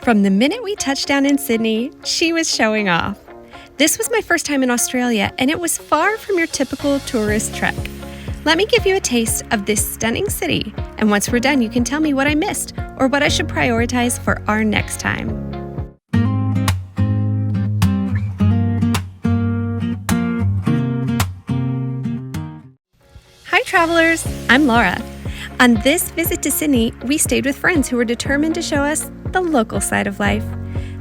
From the minute we touched down in Sydney, she was showing off. This was my first time in Australia, and it was far from your typical tourist trek. Let me give you a taste of this stunning city, and once we're done, you can tell me what I missed or what I should prioritize for our next time. Hi travelers, I'm Laura. On this visit to Sydney, we stayed with friends who were determined to show us the local side of life.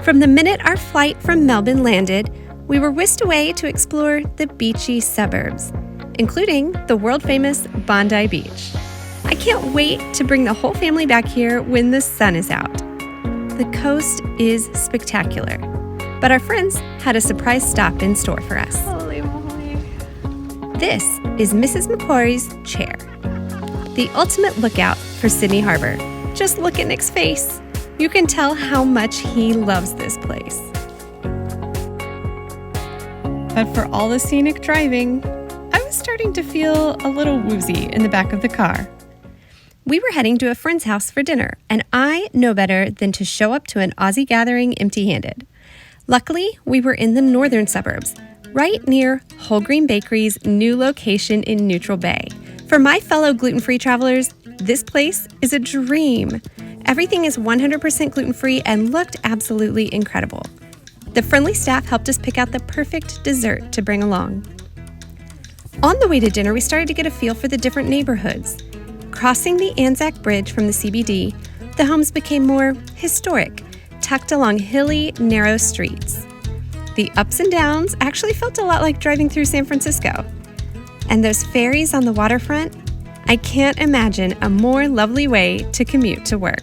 From the minute our flight from Melbourne landed, we were whisked away to explore the beachy suburbs, including the world-famous Bondi Beach. I can't wait to bring the whole family back here when the sun is out. The coast is spectacular, but our friends had a surprise stop in store for us. Holy moly. This is Mrs. Macquarie's chair, the ultimate lookout for Sydney Harbour. Just look at Nick's face. You can tell how much he loves this place. But for all the scenic driving, I was starting to feel a little woozy in the back of the car. We were heading to a friend's house for dinner, and I know better than to show up to an Aussie gathering empty-handed. Luckily, we were in the northern suburbs, right near Wholegreen Bakery's new location in Neutral Bay. For my fellow gluten-free travelers, this place is a dream. Everything is 100% gluten-free and looked absolutely incredible. The friendly staff helped us pick out the perfect dessert to bring along. On the way to dinner, we started to get a feel for the different neighborhoods. Crossing the Anzac Bridge from the CBD, the homes became more historic, tucked along hilly, narrow streets. The ups and downs actually felt a lot like driving through San Francisco. And those ferries on the waterfront, I can't imagine a more lovely way to commute to work.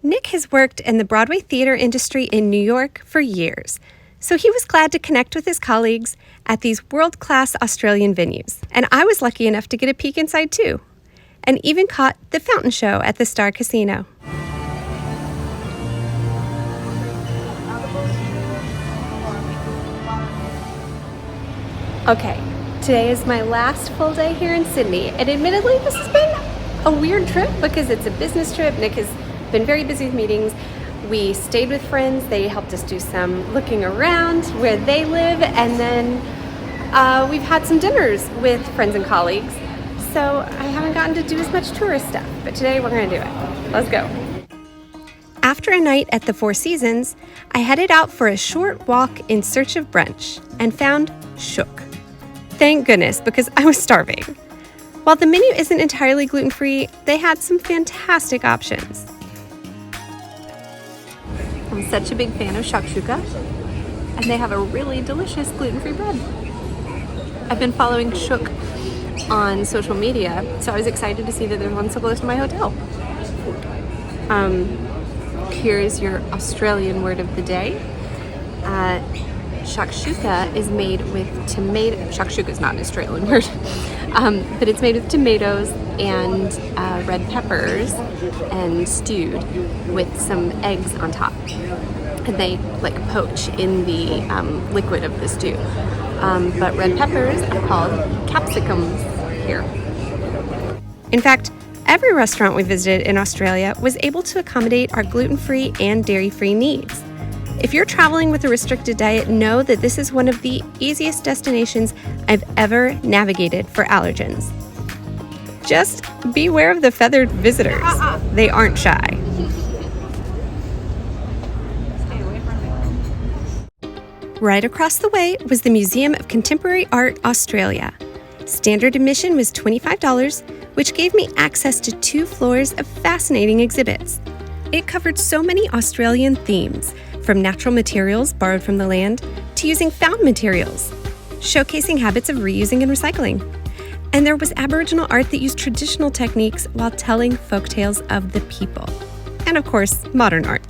Nick has worked in the Broadway theater industry in New York for years, so he was glad to connect with his colleagues at these world-class Australian venues. And I was lucky enough to get a peek inside too, and even caught the fountain show at the Star Casino. Okay, today is my last full day here in Sydney, and admittedly this has been a weird trip because it's a business trip. Nick has been very busy with meetings. We stayed with friends. They helped us do some looking around where they live, and then we've had some dinners with friends and colleagues. So I haven't gotten to do as much tourist stuff, but today we're gonna do it. Let's go. After a night at the Four Seasons, I headed out for a short walk in search of brunch and found Shuk. Thank goodness, because I was starving. While the menu isn't entirely gluten-free, they had some fantastic options. I'm such a big fan of shakshuka, and they have a really delicious gluten-free bread. I've been following Shuk on social media, so I was excited to see that there's one so close to my hotel. Here's your Australian word of the day. Shakshuka is made with tomato. Shakshuka is not an Australian word, but it's made with tomatoes and red peppers and stewed with some eggs on top. And they like poach in the liquid of the stew. But red peppers are called capsicums here. In fact, every restaurant we visited in Australia was able to accommodate our gluten-free and dairy-free needs. If you're traveling with a restricted diet, know that this is one of the easiest destinations I've ever navigated for allergens. Just beware of the feathered visitors. They aren't shy. Right across the way was the Museum of Contemporary Art Australia. Standard admission was $25, which gave me access to 2 floors of fascinating exhibits. It covered so many Australian themes, from natural materials borrowed from the land to using found materials, showcasing habits of reusing and recycling. And there was Aboriginal art that used traditional techniques while telling folktales of the people. And of course, modern art.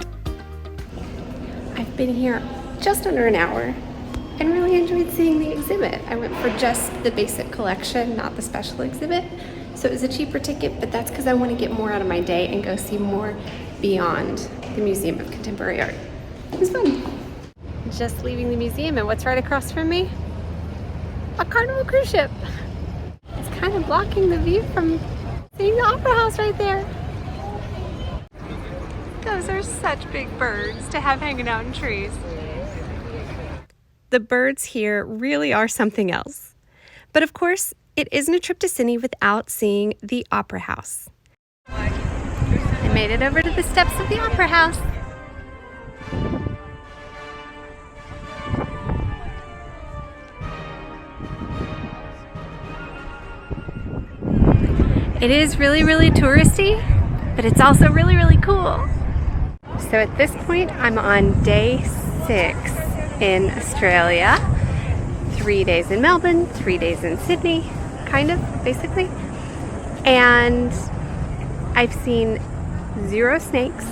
I've been here just under an hour and really enjoyed seeing the exhibit. I went for just the basic collection, not the special exhibit. So it was a cheaper ticket, but that's because I want to get more out of my day and go see more beyond the Museum of Contemporary Art. It was fun. Just leaving the museum, and what's right across from me? A Carnival cruise ship. It's kind of blocking the view from seeing the Opera House right there. Those are such big birds to have hanging out in trees. The birds here really are something else. But of course, it isn't a trip to Sydney without seeing the Opera House. I made it over to the steps of the Opera House. It is really touristy, but it's also really cool. So at this point, I'm on day 6 in Australia. 3 days in Melbourne, 3 days in Sydney, kind of, basically. And I've seen 0 snakes,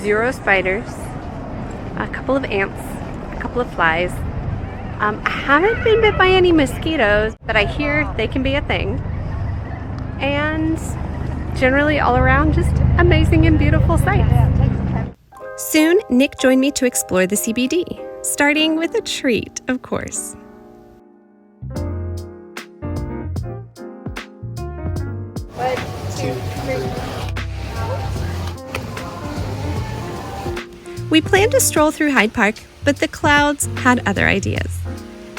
0 spiders, a couple of ants, a couple of flies. I haven't been bit by any mosquitoes, but I hear they can be a thing. And generally all around, just amazing and beautiful sights. Soon, Nick joined me to explore the CBD, starting with a treat, of course. One, 2, 3. We planned to stroll through Hyde Park, but the clouds had other ideas.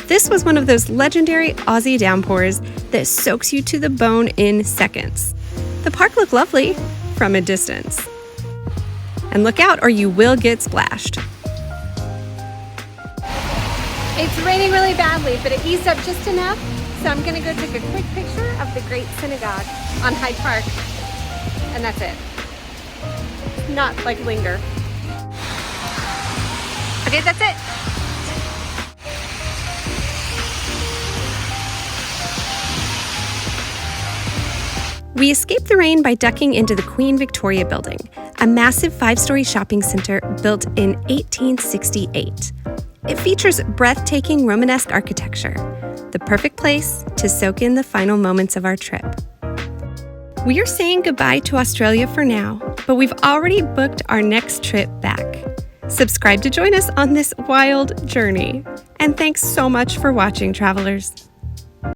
This was one of those legendary Aussie downpours that soaks you to the bone in seconds. The park looked lovely from a distance. And look out or you will get splashed. It's raining really badly, but it eased up just enough, so I'm gonna go take a quick picture of the Great Synagogue on Hyde Park, and that's it. Not like linger. Okay, that's it. We escaped the rain by ducking into the Queen Victoria Building, a massive 5-story shopping center built in 1868. It features breathtaking Romanesque architecture, the perfect place to soak in the final moments of our trip. We are saying goodbye to Australia for now, but we've already booked our next trip back. Subscribe to join us on this wild journey. And thanks so much for watching, travelers.